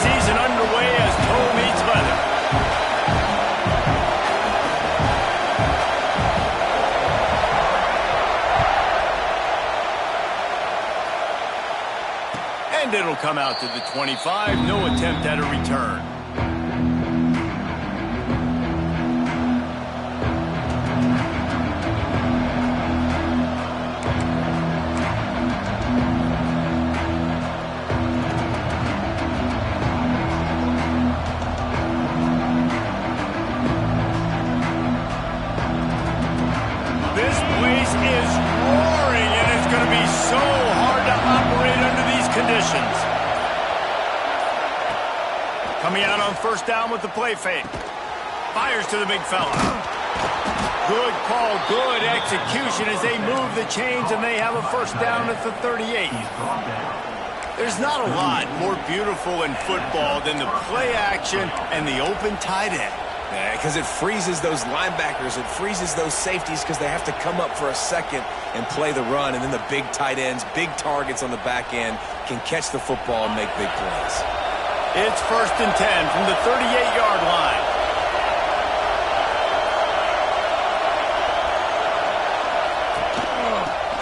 season underway as toe meets leather. And it'll come out to the 25. No attempt at a return. This place is roaring, and it's going to be so hard to operate under these conditions. Coming out on first down with the play fake. Fires to the big fella. Good call, good execution as they move the chains, and they have a first down at the 38. There's not a lot more beautiful in football than the play action and the open tight end. Because it freezes those linebackers. It freezes those safeties because they have to come up for a second and play the run. And then the big tight ends, big targets on the back end can catch the football and make big plays. It's 1st and 10 from the 38-yard line.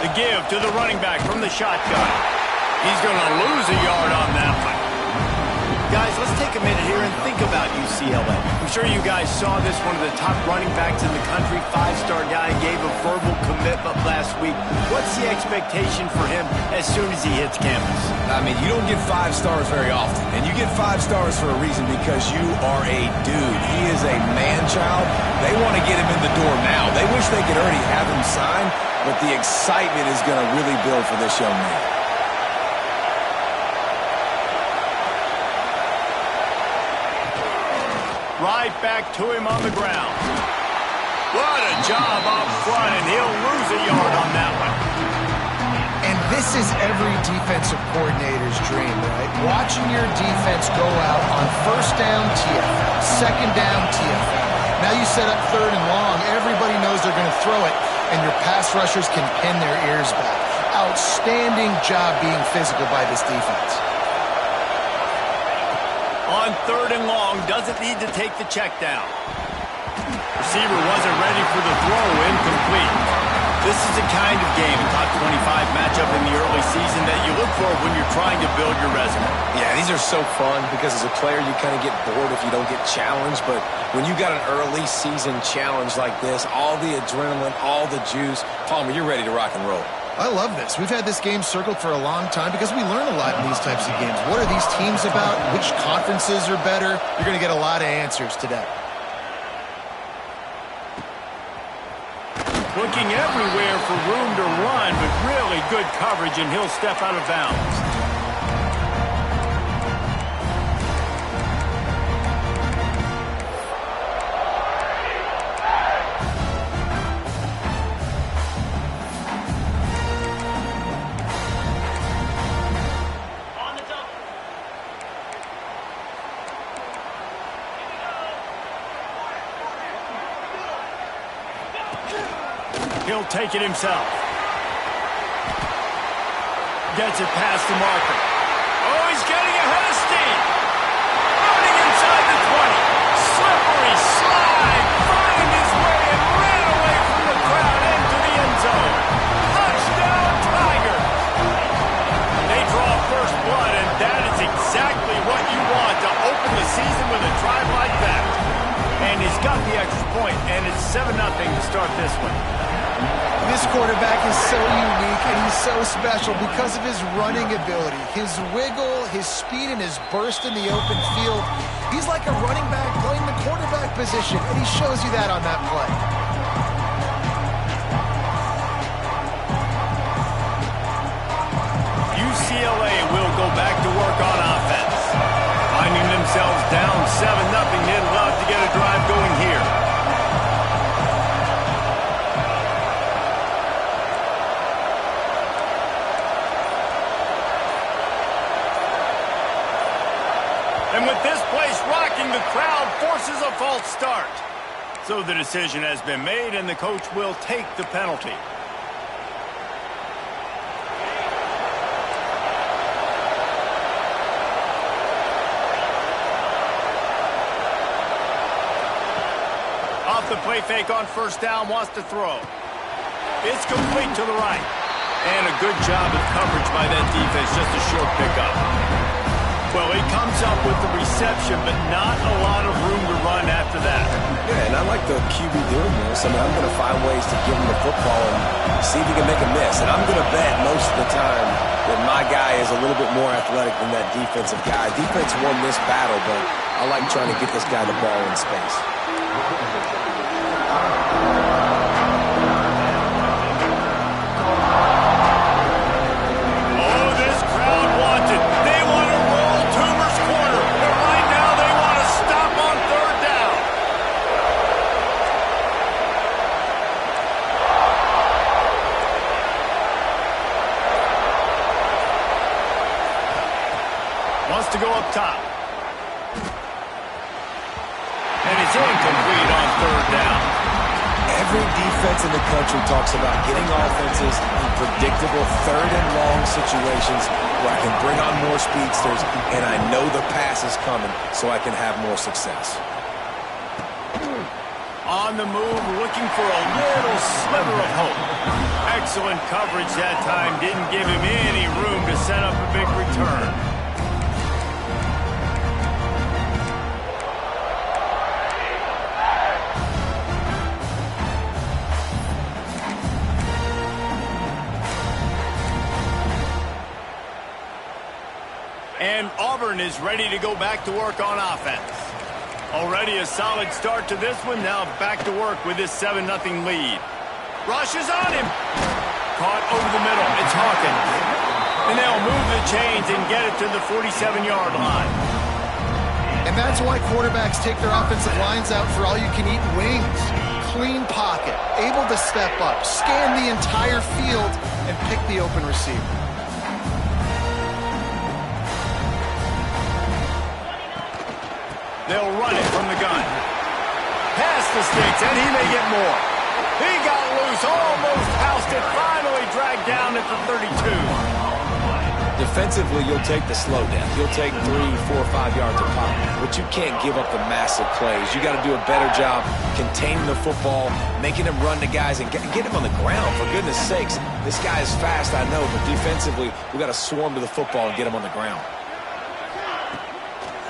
The give to the running back from the shotgun. He's going to lose a yard on that one. Guys, let's take a minute here and think about UCLA. I'm sure you guys saw this, one of the top running backs in the country, 5-star guy, gave a verbal commitment last week. What's the expectation for him as soon as he hits campus? I mean, you don't get 5 stars very often, and you get 5 stars for a reason because you are a dude. He is a man-child. They want to get him in the door now. They wish they could already have him signed, but the excitement is going to really build for this young man. Right back to him on the ground. What a job up front, and he'll lose a yard on that one. And this is every defensive coordinator's dream, right? Watching your defense go out on first down TFL, second down TFL. Now you set up 3rd and long. Everybody knows they're going to throw it, and your pass rushers can pin their ears back. Outstanding job being physical by this defense. On 3rd and long, doesn't need to take the check down. Receiver wasn't ready for the throw, incomplete. This is the kind of game, a top 25 matchup in the early season that you look for when you're trying to build your resume. Yeah, these are so fun because as a player you kind of get bored if you don't get challenged, but when you got an early season challenge like this, all the adrenaline, all the juice, Palmer, you're ready to rock and roll. I love this. We've had this game circled for a long time because we learn a lot in these types of games. What are these teams about? Which conferences are better? You're going to get a lot of answers today. Looking everywhere for room to run, but really good coverage, and he'll step out of bounds. He'll take it himself. Gets it past the marker. Oh, he's getting ahead of steam. Running inside the 20. Slippery slide. Find his way and ran away from the crowd into the end zone. Touchdown, Tigers. They draw first blood, and that is exactly what you want to open the season with a drive like that. And he's got the extra point, and it's 7-0 to start this one. This quarterback is so unique and he's so special because of his running ability, his wiggle, his speed, and his burst in the open field. He's like a running back playing the quarterback position, and he shows you that on that play. UCLA will go back to work on offense. Finding themselves down 7-0, they'd love to get a drive going here. And with this place rocking, the crowd forces a false start. So the decision has been made, and the coach will take the penalty. the play fake on first down, wants to throw. It's complete to the right. And a good job of coverage by that defense, just a short pickup. Well, he comes up with the reception, but not a lot of room to run after that. Yeah, and I like the QB doing this. I mean, I'm going to find ways to give him the football and see if he can make a miss. And I'm going to bet most of the time that my guy is a little bit more athletic than that defensive guy. Defense won this battle, but I like trying to get this guy the ball in space. To go up top. And it's incomplete on third down. Every defense in the country talks about getting offenses in predictable third and long situations where I can bring on more speedsters and I know the pass is coming so I can have more success. On the move, looking for a little sliver of hope. Excellent coverage that time. Didn't give him any room to set up a big return. And Auburn is ready to go back to work on offense. Already a solid start to this one. Now back to work with this 7-0 lead. Rush is on him. Caught over the middle. It's Hawkins. And they'll move the chains and get it to the 47-yard line. And that's why quarterbacks take their offensive lines out for all-you-can-eat wings. Clean pocket, able to step up, scan the entire field, and pick the open receiver. They'll run it from the gun. Past the sticks, and he may get more. He got loose, almost housed it, finally dragged down at the 32. Defensively, you'll take the slow down. You'll take 3, 4, 5 yards of pop. But you can't give up the massive plays. You got to do a better job containing the football, making him run to guys, and get him on the ground, for goodness sakes. This guy is fast, I know, but defensively, we got to swarm to the football and get him on the ground.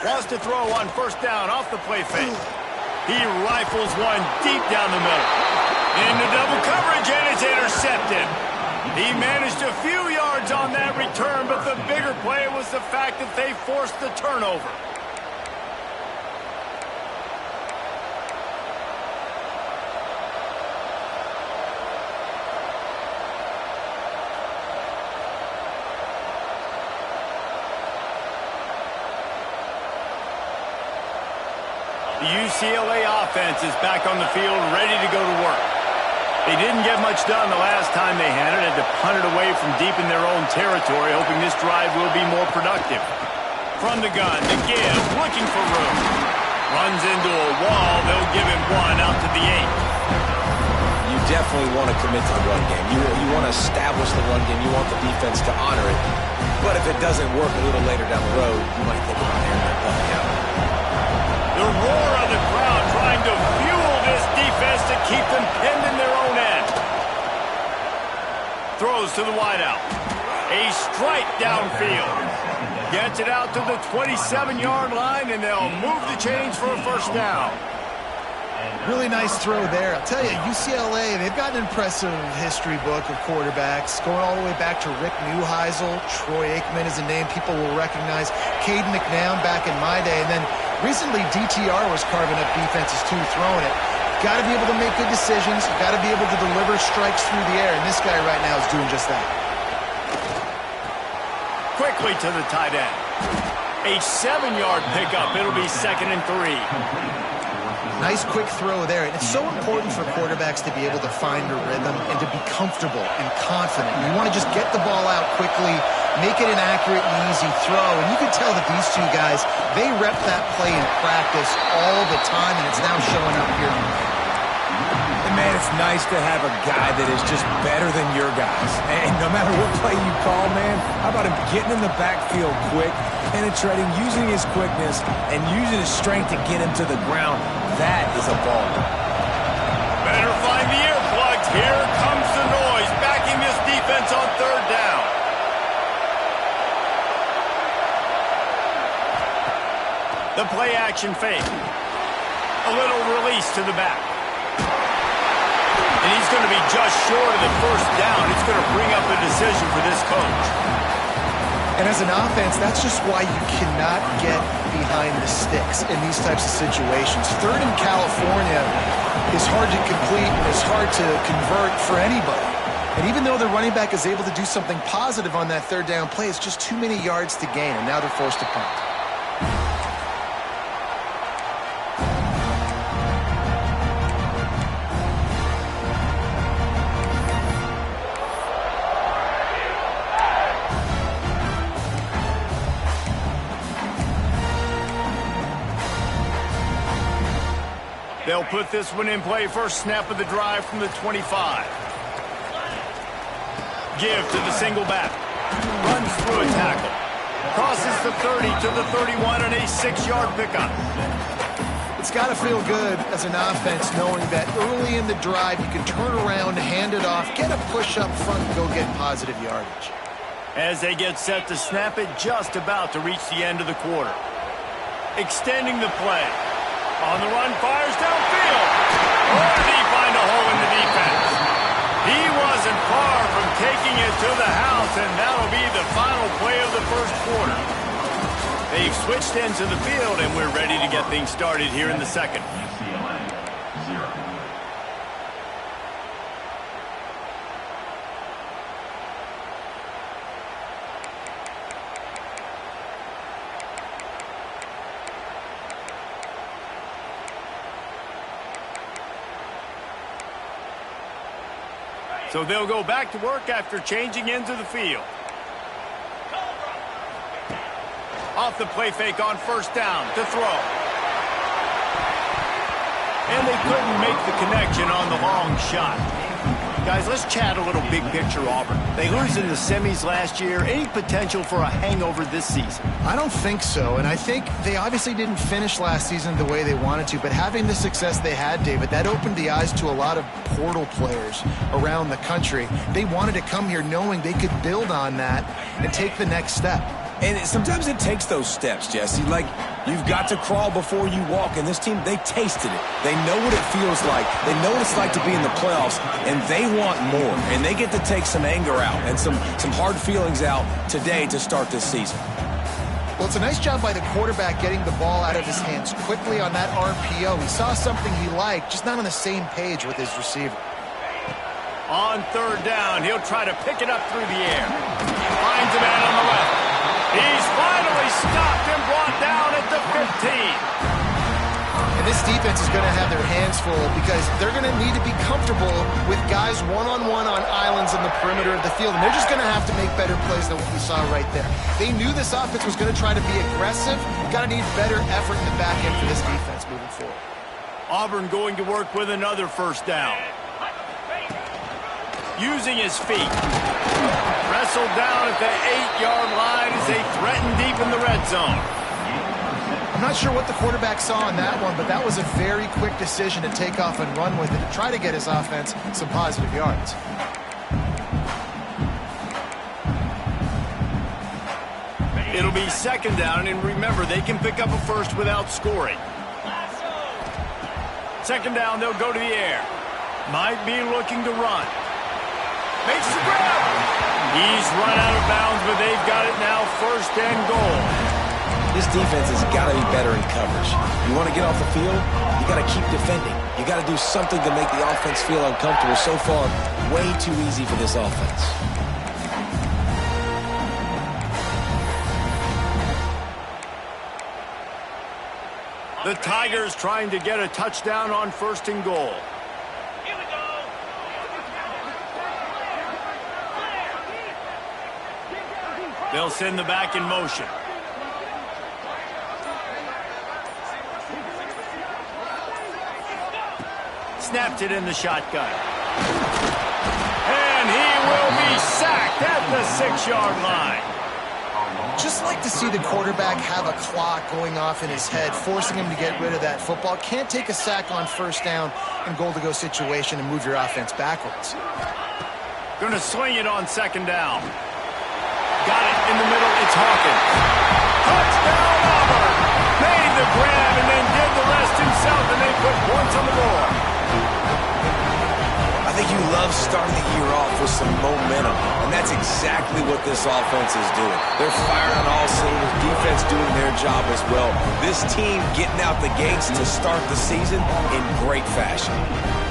Wants to throw on first down off the play fake. He rifles one deep down the middle. Into double coverage, and it's intercepted. He managed a few yards on that return, but the bigger play was the fact that they forced the turnover. The UCLA offense is back on the field, ready to go to work. They didn't get much done the last time they had it, had to punt it away from deep in their own territory, hoping this drive will be more productive. From the gun, the give, looking for room. Runs into a wall, they'll give him one out to the 8. You definitely want to commit to the run game. You want to establish the run game. You want the defense to honor it. But if it doesn't work a little later down the road, you might think about airing that puppy out. The roar of the crowd trying to fuel this defense to keep them pinned in their own end. Throws to the wideout. A strike downfield. Gets it out to the 27-yard line, and they'll move the chains for a first down. Really nice throw there. I'll tell you, UCLA, they've got an impressive history book of quarterbacks, going all the way back to Rick Neuheisel. Troy Aikman is a name people will recognize. Caden McNown back in my day. And then recently, DTR was carving up defenses too, throwing it. Got to be able to make good decisions. Got to be able to deliver strikes through the air. And this guy right now is doing just that. Quickly to the tight end. A 7-yard pickup. It'll be 2nd and 3. Nice quick throw there. And it's so important for quarterbacks to be able to find a rhythm and to be comfortable and confident. You want to just get the ball out quickly, make it an accurate and easy throw. And you can tell that these two guys, they rep that play in practice all the time, and it's now showing up here. And man, it's nice to have a guy that is just better than your guys. And no matter what play you call, man, how about him getting in the backfield quick, penetrating, using his quickness, and using his strength to get him to the ground? That is a ball. Better find the earplugs. Here comes the noise, backing this defense on third down. The play action fake. A little release to the back. And he's going to be just short of the first down. It's going to bring up a decision for this coach. And as an offense, that's just why you cannot get behind the sticks in these types of situations. Third in California is hard to complete and is hard to convert for anybody. And even though the running back is able to do something positive on that third down play, it's just too many yards to gain, and now they're forced to punt. They'll put this one in play. First snap of the drive from the 25. Give to the single back. Runs through a tackle. Crosses the 30 to the 31 and a 6-yard pickup. It's got to feel good as an offense knowing that early in the drive you can turn around, hand it off, get a push up front, and go get positive yardage. As they get set to snap it, just about to reach the end of the quarter. Extending the play. On the run, fires downfield. Or did he find a hole in the defense? He wasn't far from taking it to the house, and that'll be the final play of the first quarter. They've switched into the field, and we're ready to get things started here in the second. UCLA 0. So they'll go back to work after changing into the field. Off the play fake on first down to throw. And they couldn't make the connection on the long shot. Guys, let's chat a little big picture Auburn. They lose in the semis last year. Any potential for a hangover this season? I don't think so, and I think they obviously didn't finish last season the way they wanted to, but having the success they had, David, that opened the eyes to a lot of portal players around the country. They wanted to come here knowing they could build on that and take the next step. And sometimes it takes those steps, Jesse. Like, you've got to crawl before you walk. And this team, they tasted it. They know what it feels like. They know what it's like to be in the playoffs, and they want more. And they get to take some anger out and some hard feelings out today to start this season. Well, it's a nice job by the quarterback getting the ball out of his hands quickly on that RPO. He saw something he liked, just not on the same page with his receiver. On third down, he'll try to pick it up through the air. Finds a man on the left. He's finally stopped and brought down at the 15. And this defense is going to have their hands full because they're going to need to be comfortable with guys one-on-one on islands in the perimeter of the field. And they're just going to have to make better plays than what we saw right there. They knew this offense was going to try to be aggressive. Got to need better effort in the back end for this defense moving forward. Auburn going to work with another first down. Using his feet. Wrestled down at the 8-yard line as they threaten deep in the red zone. I'm not sure what the quarterback saw on that one, but that was a very quick decision to take off and run with it to try to get his offense some positive yards. It'll be second down, and remember, they can pick up a first without scoring. Second down, they'll go to the air. Might be looking to run. Makes the grab. He's run out of bounds, but they've got it now first and goal. This defense has got to be better in coverage. You want to get off the field, you got to keep defending. You got to do something to make the offense feel uncomfortable. So far, way too easy for this offense. The Tigers trying to get a touchdown on first and goal. They'll send the back in motion. Snapped it in the shotgun. And he will be sacked at the 6-yard line. Just like to see the quarterback have a clock going off in his head, forcing him to get rid of that football. Can't take a sack on first down in goal-to-go situation and move your offense backwards. Going to swing it on second down. Got it in the middle. It's Hawkins. Touchdown, Auburn. Made the grab and then did the rest himself, and they put points on the board. I think you love starting the year off with some momentum, and that's exactly what this offense is doing. They're firing on all cylinders, defense doing their job as well. This team getting out the gates to start the season in great fashion.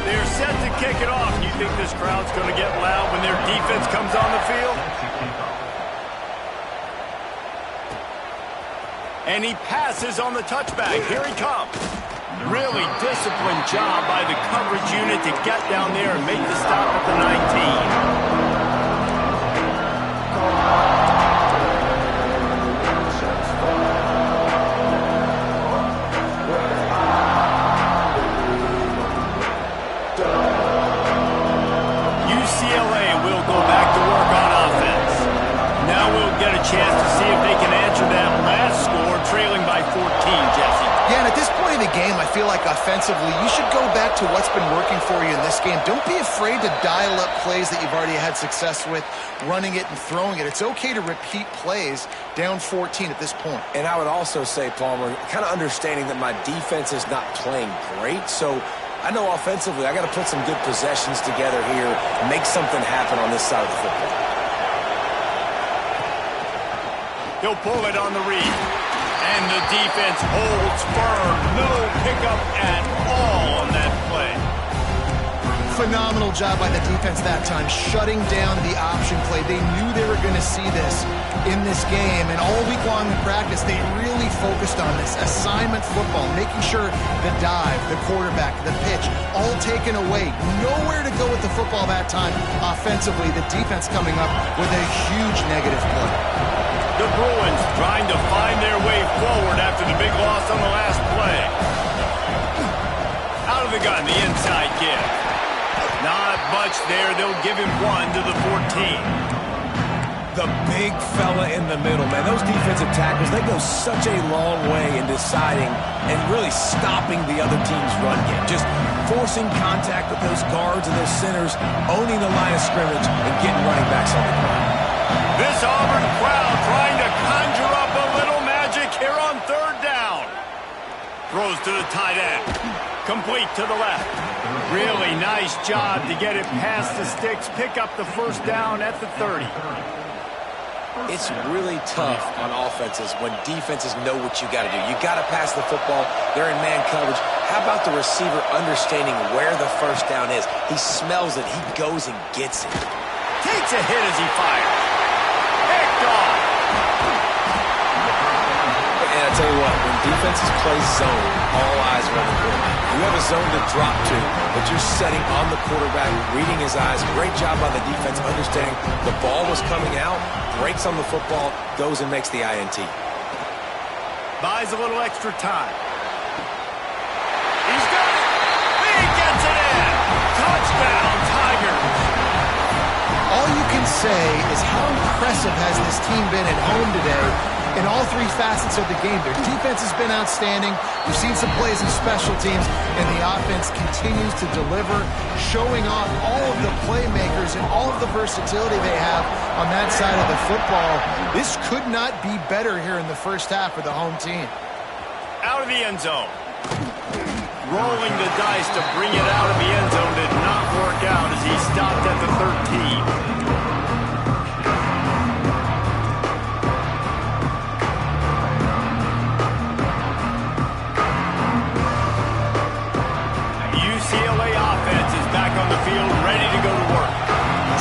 They're set to kick it off. You think this crowd's going to get loud when their defense comes on the field? And he passes on the touchback. Here he comes. Really disciplined job by the coverage unit to get down there and make the stop at the 19. UCLA will go back to work on offense. Now we'll get a chance to see if they can answer that last score, trailing by 14, Jesse. Yeah, and at this point in the game, I feel like offensively, you should go back to what's been working for you in this game. Don't be afraid to dial up plays that you've already had success with, running it and throwing it. It's okay to repeat plays down 14 at this point. And I would also say, Palmer, kind of understanding that my defense is not playing great, so I know offensively I got to put some good possessions together here, make something happen on this side of the football. He'll pull it on the read. And the defense holds firm. No pickup at all on that play. Phenomenal job by the defense that time, shutting down the option play. They knew they were going to see this in this game, and all week long in practice, they really focused on this assignment football, making sure the dive, the quarterback, the pitch, all taken away. Nowhere to go with the football that time. Offensively, the defense coming up with a huge negative play. The Bruins trying to find their way forward after the big loss on the last play. Out of the gun, the inside give. Not much there. They'll give him one to the 14. The big fella in the middle, man. Those defensive tackles, they go such a long way in deciding and really stopping the other team's run game. Just forcing contact with those guards and those centers, owning the line of scrimmage, and getting running backs on the ground. This Auburn crowd trying to conjure up a little magic here on third down. Throws to the tight end. Complete to the left. Really nice job to get it past the sticks. Pick up the first down at the 30. It's really tough on offenses when defenses know what you got to do. You got to pass the football. They're in man coverage. How about the receiver understanding where the first down is? He smells it. He goes and gets it. Takes a hit as he fires. Picked off. And I tell you what, when defenses play zone, all eyes are on the quarterback. You have a zone to drop to, but you're setting on the quarterback, reading his eyes. Great job by the defense, understanding the ball was coming out, breaks on the football, goes and makes the INT. Buys a little extra time. He's got it. He gets it in. Touchdown, Tigers. All you can say is how impressive has this team been at home today in all three facets of the game. Their defense has been outstanding. We've seen some plays in special teams, and the offense continues to deliver, showing off all of the playmakers and all of the versatility they have on that side of the football. This could not be better here in the first half for the home team. Out of the end zone. Rolling the dice to bring it out of the end zone did not work out as he stopped at the 13. UCLA offense is back on the field, ready to go to work.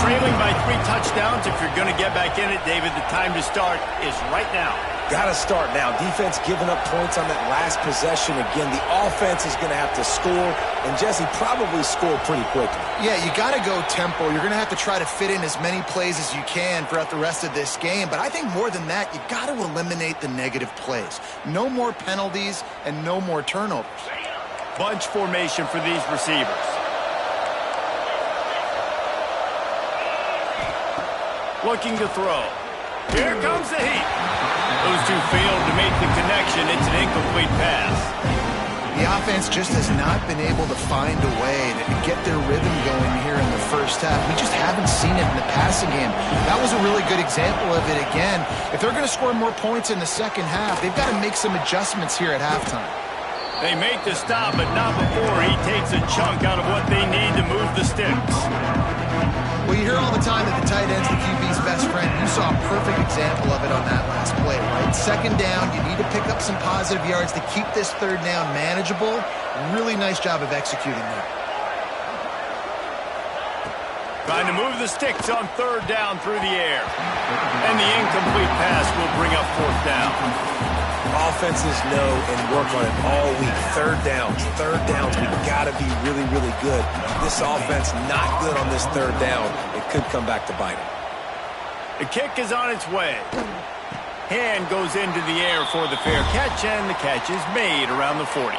Trailing by 3 touchdowns. If you're going to get back in it, David, the time to start is right now. Got to start now. Defense giving up points on that last possession. Again, the offense is going to have to score, and Jesse probably score pretty quickly. Yeah, you got to go tempo. You're going to have to try to fit in as many plays as you can throughout the rest of this game. But I think more than that, you got to eliminate the negative plays. No more penalties and no more turnovers. Bunch formation for these receivers. Looking to throw. Here comes the heat. Those two failed to make the connection. It's an incomplete pass. The offense just has not been able to find a way to get their rhythm going here in the first half. We just haven't seen it in the passing game. That was a really good example of it again. If they're going to score more points in the second half, they've got to make some adjustments here at halftime. They make the stop, but not before he takes a chunk out of what they need to move the sticks. Well, you hear all the time that the tight end's the QB's best friend. You saw a perfect example of it on that last play, right? Second down, you need to pick up some positive yards to keep this third down manageable. Really nice job of executing that. Trying to move the sticks on third down through the air. And the incomplete pass will bring up fourth down. Offenses know and work on it all week. Third downs, we got to be really, really good. This offense not good on this third down. It could come back to bite them. The kick is on its way. Hand goes into the air for the fair catch, and the catch is made around the 40.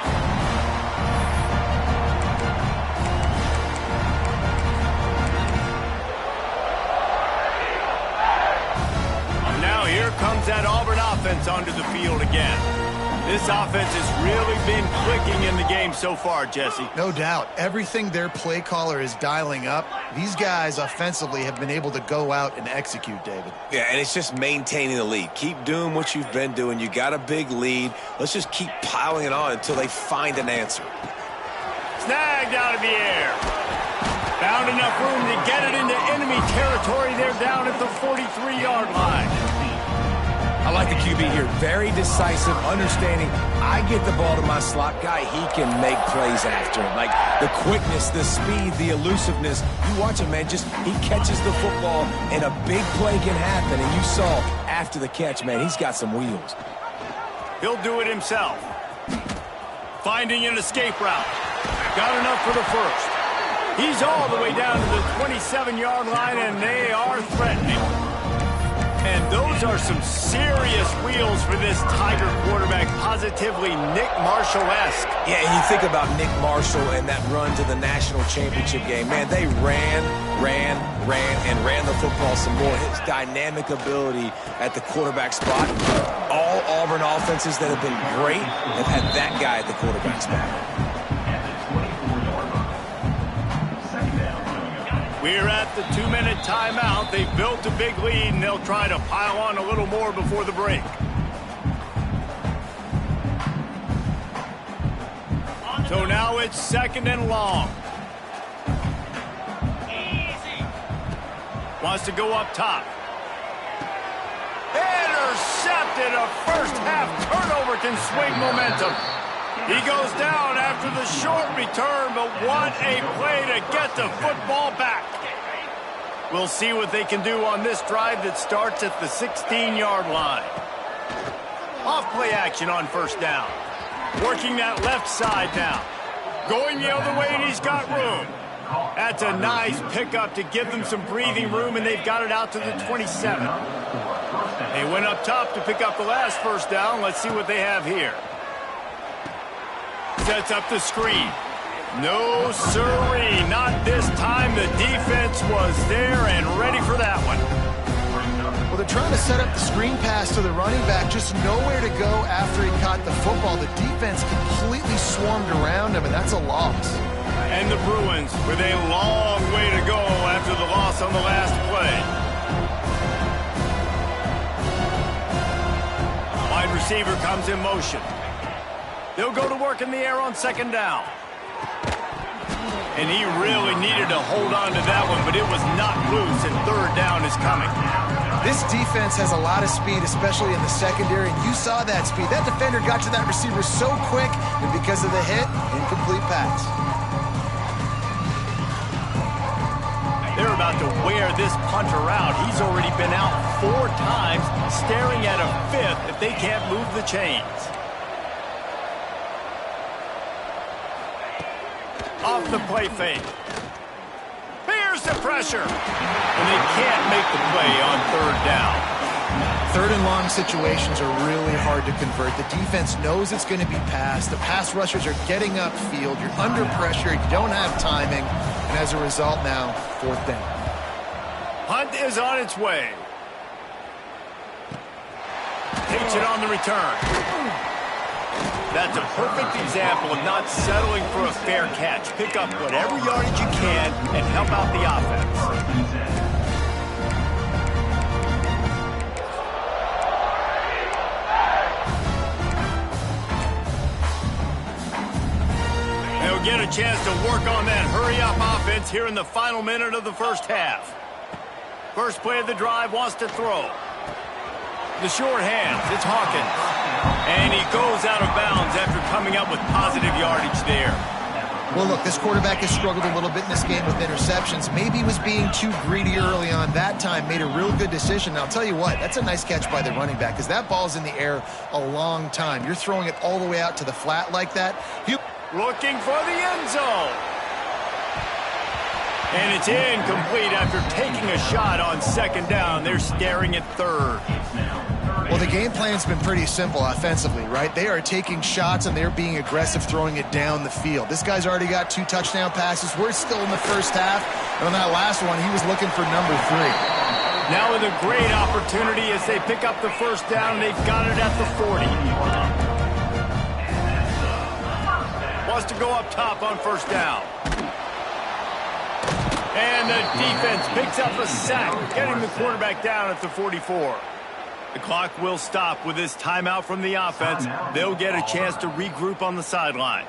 Now here comes that Auburn offense onto the field again. This offense has really been clicking in the game so far, Jesse. No doubt. Everything their play caller is dialing up, these guys offensively have been able to go out and execute, David. Yeah, and it's just maintaining the lead. Keep doing what you've been doing. You got a big lead. Let's just keep piling it on until they find an answer. Snagged out of the air. Found enough room to get it into enemy territory. They're down at the 43-yard line. I like the QB here. Very decisive, understanding. I get the ball to my slot guy. He can make plays after it. Like the quickness, the speed, the elusiveness. You watch him, man. Just he catches the football, and a big play can happen. And you saw after the catch, man, he's got some wheels. He'll do it himself. Finding an escape route. Got enough for the first. He's all the way down to the 27-yard line, and they are threatening. And those are some serious wheels for this Tiger quarterback, positively Nick Marshall-esque. Yeah, and you think about Nick Marshall and that run to the national championship game. Man, they ran the football some more. His dynamic ability at the quarterback spot. All Auburn offenses that have been great have had that guy at the quarterback spot. We're at the 2-minute timeout. They've built a big lead, and they'll try to pile on a little more before the break. So now it's second and long. Wants to go up top. Intercepted. A first-half turnover can swing momentum. He goes down after the short return, but what a play to get the football back. We'll see what they can do on this drive that starts at the 16-yard line. Off play action on first down. Working that left side now. Going the other way, and he's got room. That's a nice pickup to give them some breathing room, and they've got it out to the 27. They went up top to pick up the last first down. Let's see what they have here. Sets up the screen. No sirree, not this time. The defense was there and ready for that one. Well, they're trying to set up the screen pass to the running back, just nowhere to go after he caught the football. The defense completely swarmed around him, and that's a loss. And the Bruins with a long way to go after the loss on the last play. Wide receiver comes in motion. They'll go to work in the air on second down. And he really needed to hold on to that one, but it was not loose, and third down is coming. This defense has a lot of speed, especially in the secondary, and you saw that speed. That defender got to that receiver so quick, and because of the hit, incomplete pass. They're about to wear this punter out. He's already been out 4 times, staring at a 5th if they can't move the chains. Off the play fake. Here's the pressure. And they can't make the play on third down. Third and long situations are really hard to convert. The defense knows it's going to be passed. The pass rushers are getting upfield. You're under pressure. You don't have timing. And as a result now, fourth down. Hunt is on its way. Taking gets it on the return. That's a perfect example of not settling for a fair catch. Pick up whatever yardage you can and help out the offense. They'll get a chance to work on that hurry-up offense here in the final minute of the first half. First play of the drive, wants to throw. The short hands, it's Hawkins. And he goes out of bounds after coming up with positive yardage there. Well, look, this quarterback has struggled a little bit in this game with interceptions. Maybe he was being too greedy early on. That time made a real good decision. Now, I'll tell you what, that's a nice catch by the running back because that ball's in the air a long time. You're throwing it all the way out to the flat like that. Looking for the end zone. And it's incomplete after taking a shot on second down. They're staring at third. Well, the game plan's been pretty simple offensively, right? They are taking shots and they're being aggressive, throwing it down the field. This guy's already got 2 touchdown passes. We're still in the first half. And on that last one, he was looking for number 3. Now with a great opportunity as they pick up the first down. They've got it at the 40. Wants to go up top on first down. And the defense picks up a sack, getting the quarterback down at the 44. The clock will stop with this timeout from the offense. They'll get a chance to regroup on the sideline.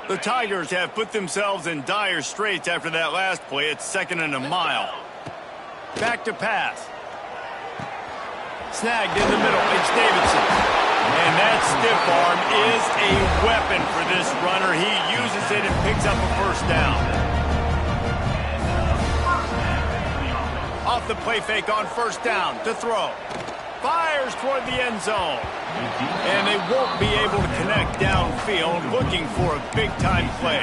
The Tigers have put themselves in dire straits after that last play. It's 2nd and a mile. Back to pass. Snagged in the middle. It's Davidson. And that stiff arm is a weapon for this runner. He uses it and picks up a first down. Off the play fake on first down to throw. Fires toward the end zone. And they won't be able to connect downfield, looking for a big-time play.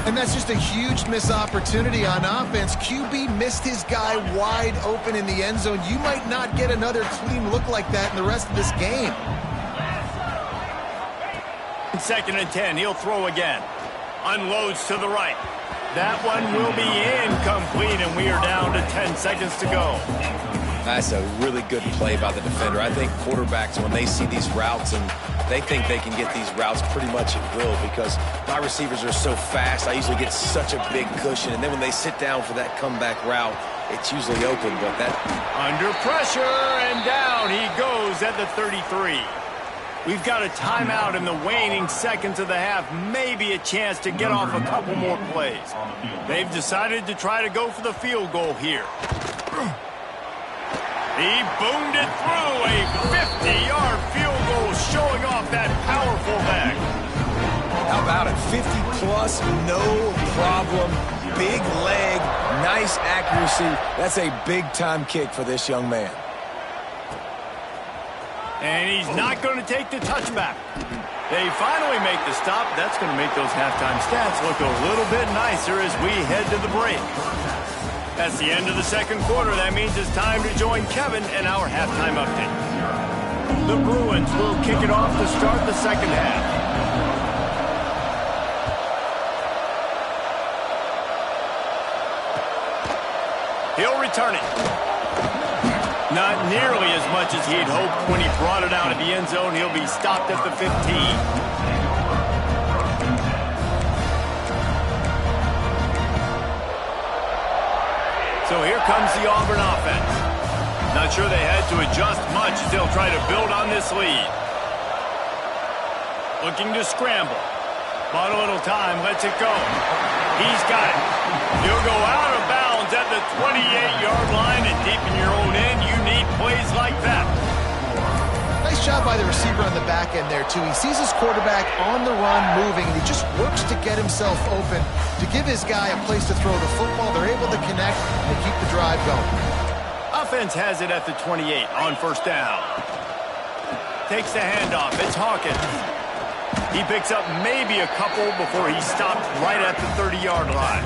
And that's just a huge missed opportunity on offense. QB missed his guy wide open in the end zone. You might not get another clean look like that in the rest of this game. 2nd and 10, he'll throw again. Unloads to the right. That one will be incomplete, and we are down to 10 seconds to go. That's a really good play by the defender. I think quarterbacks, when they see these routes and they think they can get these routes pretty much at will because my receivers are so fast, I usually get such a big cushion. And then when they sit down for that comeback route, it's usually open. But that under pressure, and down he goes at the 33. We've got a timeout in the waning seconds of the half. Maybe a chance to get off a couple more plays. They've decided to try to go for the field goal here. He boomed it through a 50-yard field goal, showing off that powerful leg. How about it? 50-plus, no problem. Big leg, nice accuracy. That's a big-time kick for this young man. And he's not going to take the touchback. They finally make the stop. That's going to make those halftime stats look a little bit nicer as we head to the break. That's the end of the second quarter. That means it's time to join Kevin in our halftime update. The Bruins will kick it off to start the second half. He'll return it. Not nearly as much as he'd hoped when he brought it out of the end zone. He'll be stopped at the 15. So here comes the Auburn offense. Not sure they had to adjust much as they'll try to build on this lead. Looking to scramble. Bought a little time, lets it go. He's got it. He'll go out of bounds at the 28-yard line, and deep in your own end, you need plays like that. Nice job by the receiver on the back end there, too. He sees his quarterback on the run moving, and he just works to get himself open to give his guy a place to throw the football. They're able to connect and keep the drive going. Offense has it at the 28 on first down. Takes the handoff. It's Hawkins. He picks up maybe a couple before he stopped right at the 30-yard line.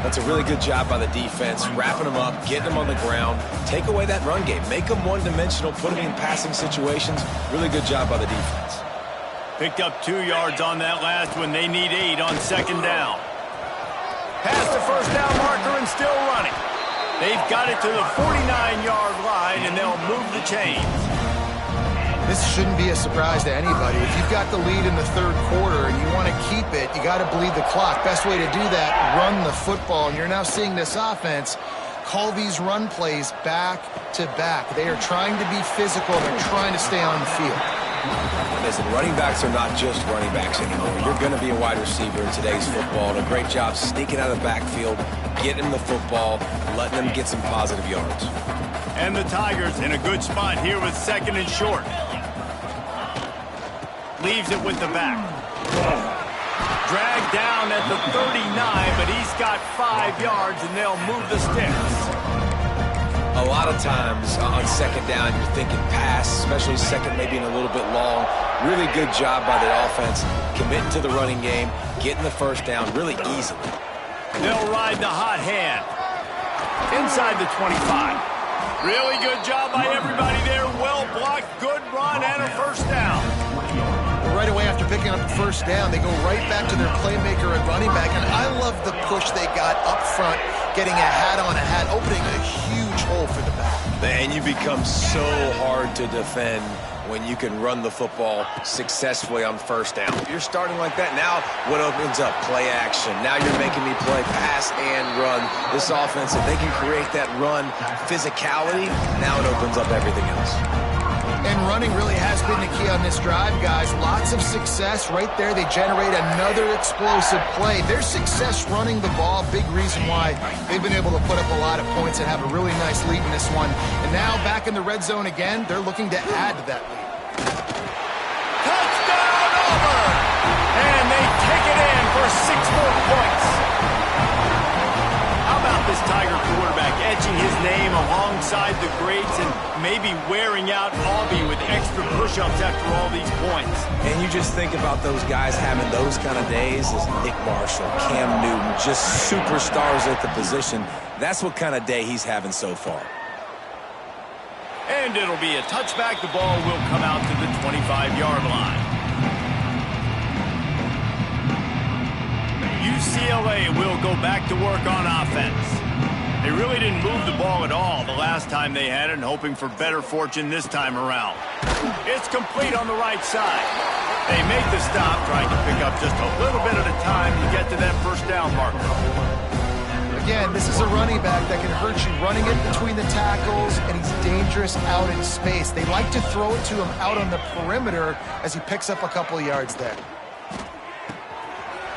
That's a really good job by the defense, wrapping them up, getting them on the ground, take away that run game, make them one-dimensional, put them in passing situations. Really good job by the defense. Picked up 2 yards on that last one. They need 8 on second down. Past the first down marker and still running. They've got it to the 49-yard line, and they'll move the chains. This shouldn't be a surprise to anybody. If you've got the lead in the third quarter and you want to keep it, you got to bleed the clock. Best way to do that, run the football. And you're now seeing this offense call these run plays back to back. They are trying to be physical. They're trying to stay on the field. Listen, running backs are not just running backs anymore. You're going to be a wide receiver in today's football. And a great job sneaking out of the backfield, getting them the football, letting them get some positive yards. And the Tigers in a good spot here with second and short. Leaves it with the back. Dragged down at the 39, but he's got 5 yards, and they'll move the sticks. A lot of times on second down, you're thinking pass, especially second maybe in a little bit long. Really good job by the offense, committing to the running game, getting the first down really easily. They'll ride the hot hand. Inside the 25. Really good job by everybody there. Well blocked, good run, and a first down. Right away after picking up the first down, they go right back to their playmaker at running back. And I love the push they got up front, getting a hat on a hat, opening a huge hole for the back. And you become so hard to defend when you can run the football successfully on first down. You're starting like that. Now what opens up? Play action. Now you're making me play pass and run. This offense, if they can create that run physicality, now it opens up everything else. And running really has been the key on this drive, guys. Lots of success right there. They generate another explosive play. Their success running the ball, big reason why they've been able to put up a lot of points and have a really nice lead in this one. And now back in the red zone again, they're looking to add to that lead. Touchdown over! And they take it in for 6 more points. How about this Tiger quarterback etching his name alongside the greats and maybe wearing out Aubie with extra push-ups after all these points? And you just think about those guys having those kind of days as Nick Marshall, Cam Newton, just superstars at the position. That's what kind of day he's having so far. And it'll be a touchback. The ball will come out to the 25-yard line. UCLA will go back to work on offense. They really didn't move the ball at all the last time they had it, and hoping for better fortune this time around. It's complete on the right side. They make the stop, trying to pick up just a little bit at a time to get to that first down marker. Again, this is a running back that can hurt you running it between the tackles, and he's dangerous out in space. They like to throw it to him out on the perimeter as he picks up a couple of yards there.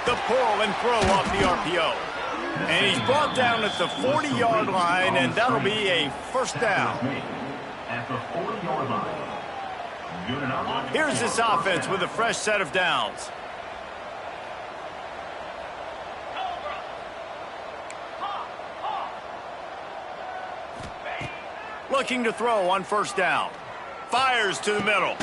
The pull and throw off the RPO. And he's brought down at the 40-yard line, and that'll be a first down. At the 40-yard line. Good enough. Here's this offense with a fresh set of downs. Looking to throw on first down. Fires to the middle.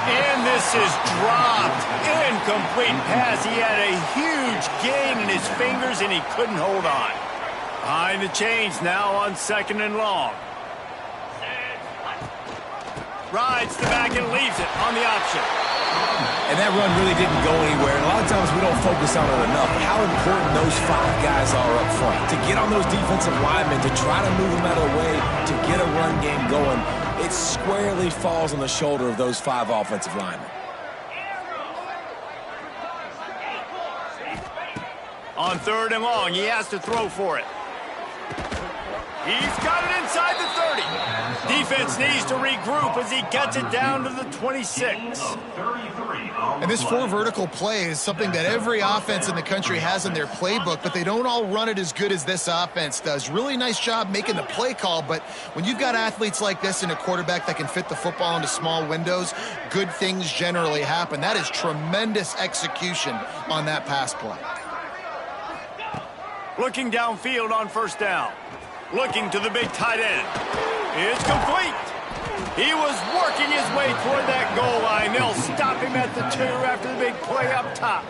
And this is dropped. Incomplete pass. He had a huge gain in his fingers, and he couldn't hold on. Behind the chains now on second and long. Rides the back and leaves it on the option. And that run really didn't go anywhere. And a lot of times we don't focus on it enough. But how important those 5 guys are up front. To get on those defensive linemen, to try to move them out of the way, to get a run game going, it squarely falls on the shoulder of those 5 offensive linemen. On third and long, he has to throw for it. He's got it inside the 30. Defense needs to regroup as he gets it down to the 26. And this 4 vertical play is something that every offense in the country has in their playbook, but they don't all run it as good as this offense does. Really nice job making the play call, but when you've got athletes like this and a quarterback that can fit the football into small windows, good things generally happen. That is tremendous execution on that pass play. Looking downfield on first down. Looking to the big tight end. It's complete. He was working his way toward that goal line. They'll stop him at the 2 after the big play up top.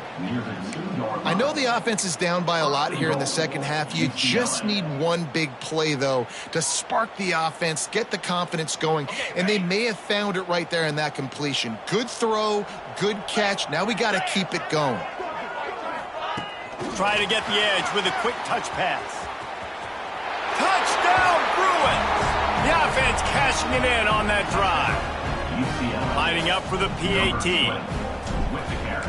I know the offense is down by a lot here in the second half. You just need one big play, though, to spark the offense, get the confidence going, and they may have found it right there in that completion. Good throw, good catch. Now we got to keep it going. Try to get the edge with a quick touch pass. offense cashing it in on that drive. UCLA. Lining up for the PAT. With the carry.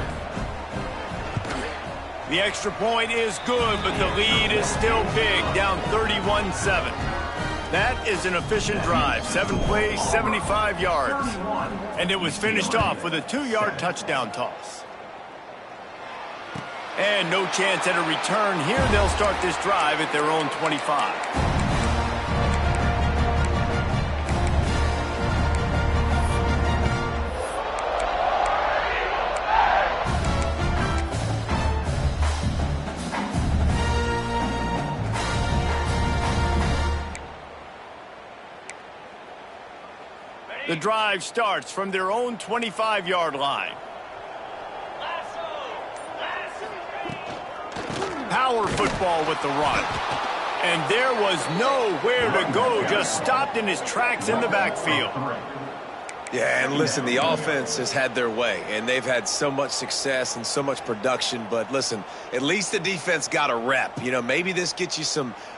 The extra point is good, but the lead is still big, down 31-7. That is an efficient drive. 7 plays, 75 yards. And it was finished off with a 2-yard touchdown toss. And no chance at a return here. They'll start this drive at their own 25. The drive starts from their own 25-yard line. Power football with the run. And there was nowhere to go, just stopped in his tracks in the backfield. Yeah, and listen, the offense has had their way, and they've had so much success and so much production. But listen, at least the defense got a rep. You know, maybe this gets you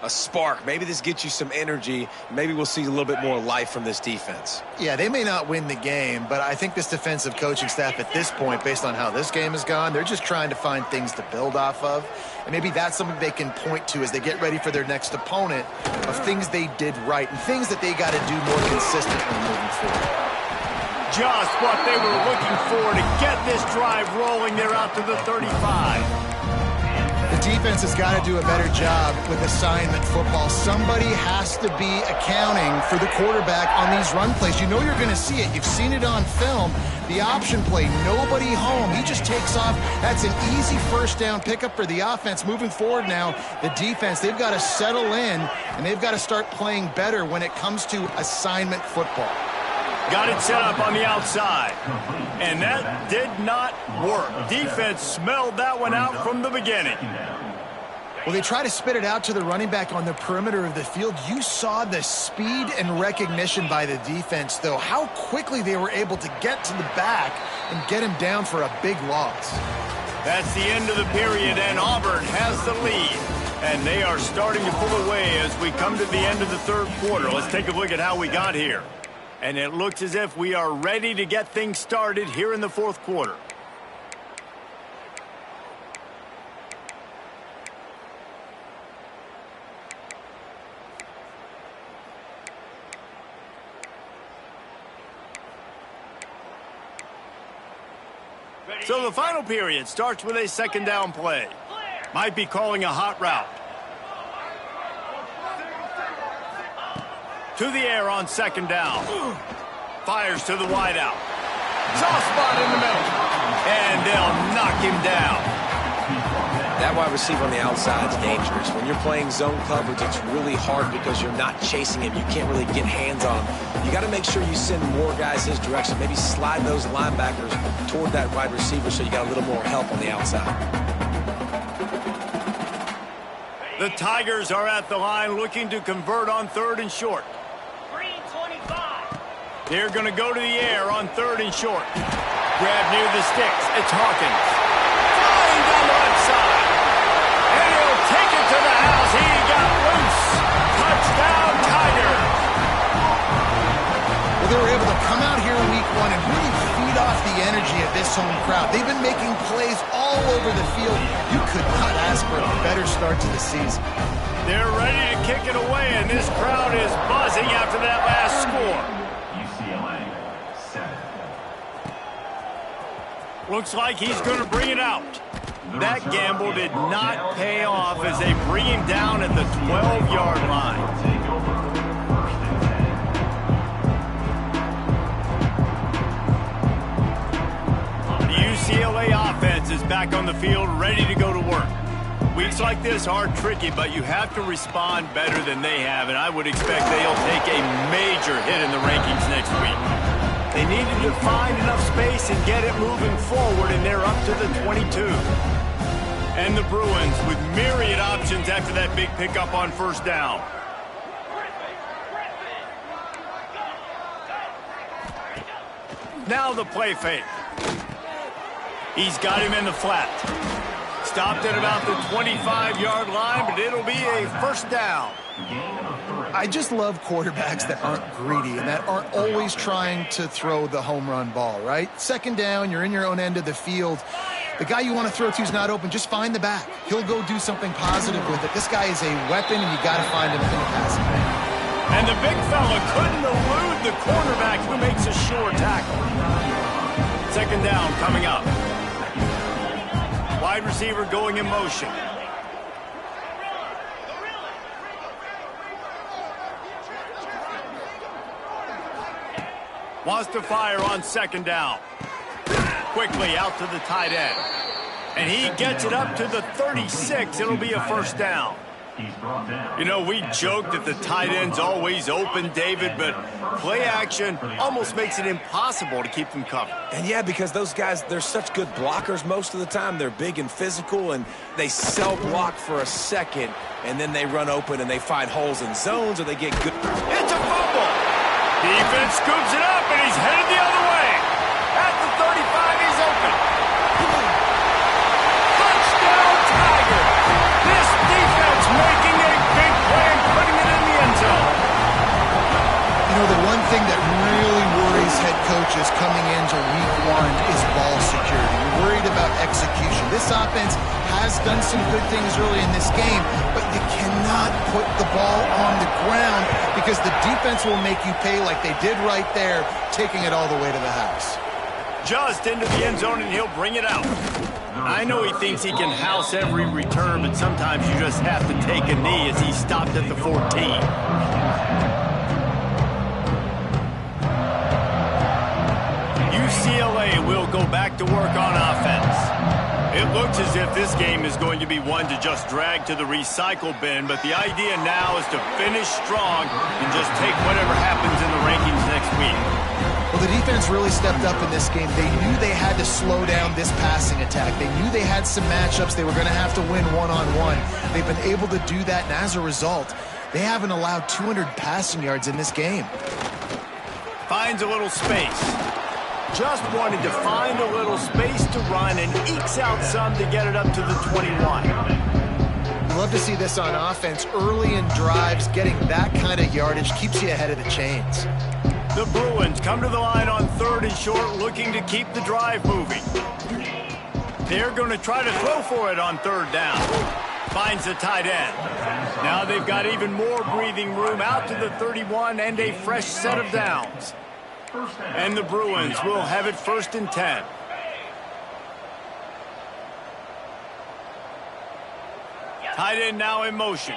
a spark. Maybe this gets you some energy. Maybe we'll see a little bit more life from this defense. Yeah, they may not win the game, but I think this defensive coaching staff at this point, based on how this game has gone, they're just trying to find things to build off of. And maybe that's something they can point to as they get ready for their next opponent of things they did right and things that they got to do more consistently moving forward. Just what they were looking for to get this drive rolling. They're out to the 35. The defense has got to do a better job with assignment football. Somebody has to be accounting for the quarterback on these run plays. You know you're going to see it. You've seen it on film. The option play, nobody home. He just takes off. That's an easy first down pickup for the offense. Moving forward now, the defense, they've got to settle in, and they've got to start playing better when it comes to assignment football. Got it set up on the outside. And that did not work. Defense smelled that one out from the beginning. Well, they try to spit it out to the running back on the perimeter of the field. You saw the speed and recognition by the defense, though. How quickly they were able to get to the back and get him down for a big loss. That's the end of the period, and Auburn has the lead. And they are starting to pull away as we come to the end of the third quarter. Let's take a look at how we got here. And it looks as if we are ready to get things started here in the fourth quarter. So the final period starts with a second down play. Might be calling a hot route. To the air on second down. Fires to the wideout. Soft spot in the middle. And they'll knock him down. That wide receiver on the outside is dangerous. When you're playing zone coverage, it's really hard because you're not chasing him. You can't really get hands on him. You got to make sure you send more guys his direction. Maybe slide those linebackers toward that wide receiver so you got a little more help on the outside. The Tigers are at the line looking to convert on third and short. They're going to go to the air on third and short. Grab near the sticks. It's Hawkins. Flying down the left side. And he'll take it to the house. He got loose. Touchdown, Tigers. Well, they were able to come out here in week one and really feed off the energy of this home crowd. They've been making plays all over the field. You could not ask for a better start to the season. They're ready to kick it away, and this crowd is buzzing after that last score. UCLA 7. Looks like he's going to bring it out. That gamble did not pay off as they bring him down at the 12-yard line. Take over. First and 10. The UCLA offense is back on the field, ready to go to work. Weeks like this are tricky, but you have to respond better than they have, and I would expect they'll take a major hit in the rankings next week. They needed to find enough space and get it moving forward, and they're up to the 22. And the Bruins with myriad options after that big pickup on first down. Now the play fake. He's got him in the flat. Stopped at about the 25-yard line, but it'll be a first down. Gain of 3. I just love quarterbacks that aren't greedy and that aren't always trying to throw the home run ball, right? Second down, you're in your own end of the field. The guy you want to throw to is not open. Just find the back. He'll go do something positive with it. This guy is a weapon, and you got to find him in the passing game. And the big fella couldn't elude the cornerback who makes a sure tackle. Second down coming up. Wide receiver going in motion. Wants to fire on second down. Quickly out to the tight end. And he gets it up to the 36. It'll be a first down. You know, we joke that the tight end's always open, David, but play action almost makes it impossible to keep them covered. And yeah, because those guys, they're such good blockers most of the time. They're big and physical, and they cell block for a second, and then they run open and they find holes in zones, or they get good. It's a fumble. Defense scoops it up, and he's headed the other way. At the 35, he's open. Touchdown, Tiger. This defense making a big play and putting it in the end zone. You know, the one thing that really worries head coaches coming into week one is ball security. You're worried about execution. This offense has done some good things early in this game, but you cannot put the ball on the ground because the defense will make you pay like they did right there, taking it all the way to the house. Just into the end zone, and he'll bring it out. I know he thinks he can house every return, but sometimes you just have to take a knee as he stopped at the 14. UCLA will go back to work on offense. It looks as if this game is going to be one to just drag to the recycle bin, but the idea now is to finish strong and just take whatever happens in the rankings next week. Well, the defense really stepped up in this game. They knew they had to slow down this passing attack. They knew they had some matchups they were going to have to win one-on-one. They've been able to do that, and as a result, they haven't allowed 200 passing yards in this game. Finds a little space. Just wanted to find a little space to run and ekes out some to get it up to the 21. You love to see this on offense. Early in drives, getting that kind of yardage keeps you ahead of the chains. The Bruins come to the line on third and short, looking to keep the drive moving. They're going to try to throw for it on third down. Finds the tight end. Now they've got even more breathing room out to the 31 and a fresh set of downs. And the Bruins will have it first and 10. Tight end now in motion.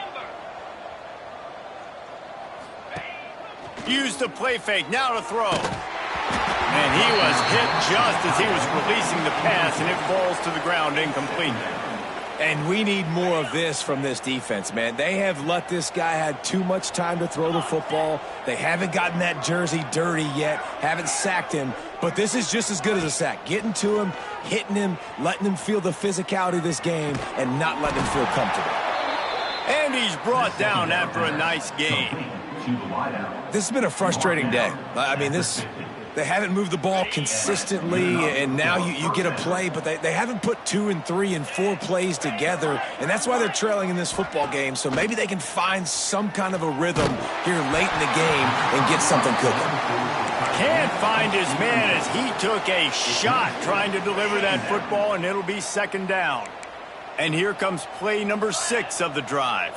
Used the play fake, now to throw. And he was hit just as he was releasing the pass, and it falls to the ground incomplete. And we need more of this from this defense, man. They have let this guy have too much time to throw the football. They haven't gotten that jersey dirty yet, haven't sacked him. But this is just as good as a sack. Getting to him, hitting him, letting him feel the physicality of this game, and not letting him feel comfortable. And he's brought down after a nice game. This has been a frustrating day. I mean, they haven't moved the ball consistently, and now you get a play, but they haven't put 2 and 3 and 4 plays together, and that's why they're trailing in this football game. So maybe they can find some kind of a rhythm here late in the game and get something cooking. Can't find his man as he took a shot trying to deliver that football, and it'll be second down. And here comes play number 6 of the drive.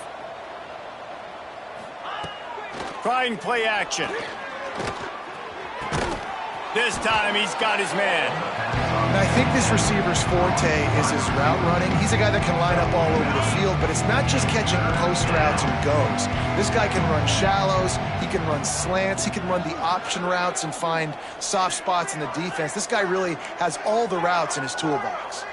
Trying play action. This time he's got his man. And I think this receiver's forte is his route running. He's a guy that can line up all over the field, but it's not just catching post routes and goes. This guy can run shallows, he can run slants, he can run the option routes and find soft spots in the defense. This guy really has all the routes in his toolbox.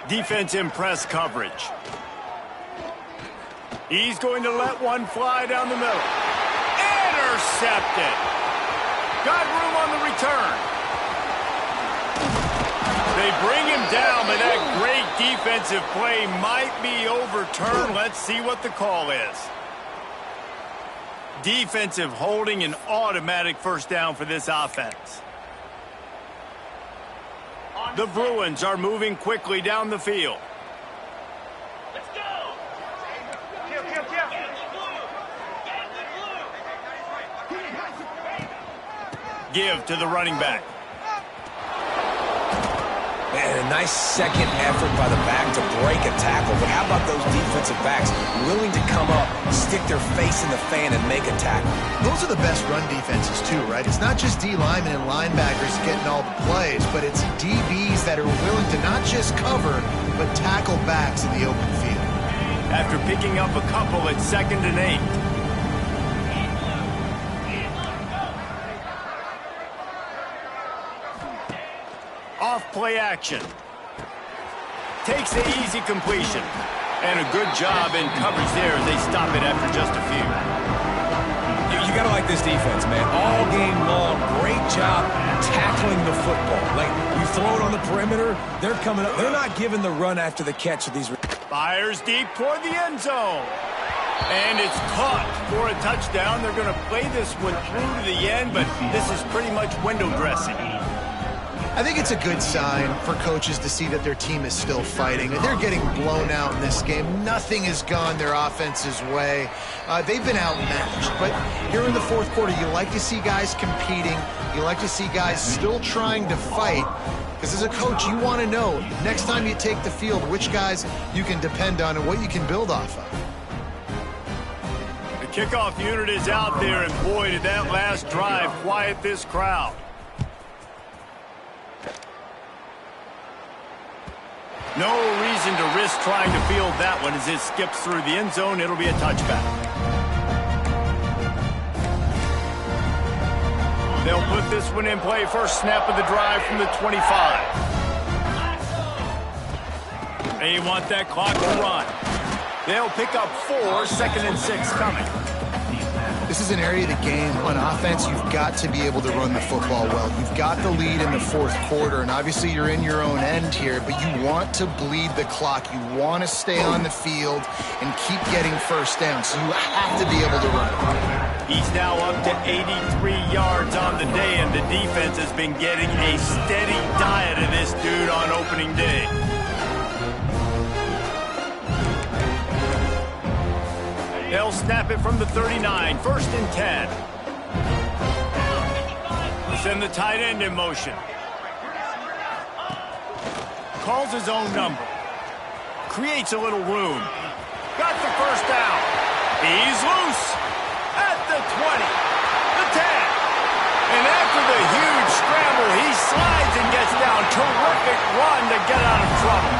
Defense in press coverage. He's going to let one fly down the middle. Intercepted. Got room on the return. They bring him down, but that great defensive play might be overturned. Let's see what the call is. Defensive holding, an automatic first down for this offense. The Bruins are moving quickly down the field. Give to the running back. Man, a nice second effort by the back to break a tackle. But how about those defensive backs willing to come up, stick their face in the fan, and make a tackle? Those are the best run defenses too, right? It's not just D linemen and linebackers getting all the plays, but it's DBs that are willing to not just cover, but tackle backs in the open field. After picking up a couple, it's 2nd and 8. Off play action. Takes the easy completion. And a good job in coverage there as they stop it after just a few. You got to like this defense, man. All game long, great job tackling the football. Like, you throw it on the perimeter, they're coming up. They're not giving the run after the catch of these. Fires deep toward the end zone. And it's caught for a touchdown. They're going to play this one through to the end, but this is pretty much window dressing. I think it's a good sign for coaches to see that their team is still fighting. They're getting blown out in this game. Nothing has gone their offense's way. They've been outmatched. But here in the fourth quarter, you like to see guys competing. You like to see guys still trying to fight. Because as a coach, you want to know, next time you take the field, which guys you can depend on and what you can build off of. The kickoff unit is out there, and boy, did that last drive quiet this crowd. No reason to risk trying to field that one as it skips through the end zone. It'll be a touchback. They'll put this one in play. First snap of the drive from the 25. They want that clock to run. They'll pick up 4, 2nd and 6 coming. This is an area of the game on offense you've got to be able to run the football well. You've got the lead in the fourth quarter, and obviously you're in your own end here, but you want to bleed the clock. You want to stay on the field and keep getting first down, so you have to be able to run. He's now up to 83 yards on the day, and the defense has been getting a steady diet of this dude on opening day. They'll snap it from the 39, 1st and 10. Send the tight end in motion. Calls his own number. Creates a little room. Got the first down. He's loose at the 20, the 10. And after the huge scramble, he slides and gets down. Terrific run to get out of trouble.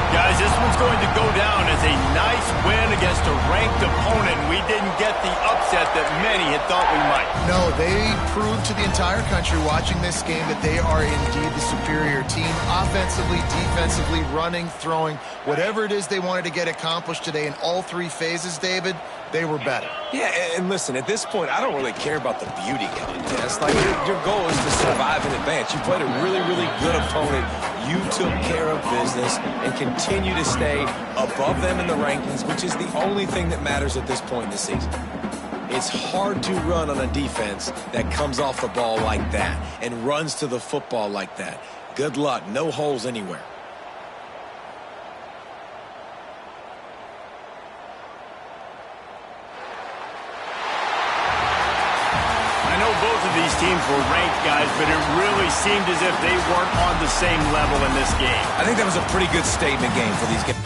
Guys, this one's going to go down as a nice win against a ranked opponent. We didn't get the upset that many had thought we might. No, they proved to the entire country watching this game that they are indeed the superior team. Offensively, defensively, running, throwing, whatever it is they wanted to get accomplished today in all 3 phases, David, they were better. Yeah, and listen, at this point, I don't really care about the beauty contest. Like, your goal is to survive and advance. You played a really, really good opponent. You took care of business and continue to stay above them in the rankings, which is the only thing that matters at this point in the season. It's hard to run on a defense that comes off the ball like that and runs to the football like that. Good luck. No holes anywhere. Both of these teams were ranked, guys, but it really seemed as if they weren't on the same level in this game. I think that was a pretty good statement game for these guys.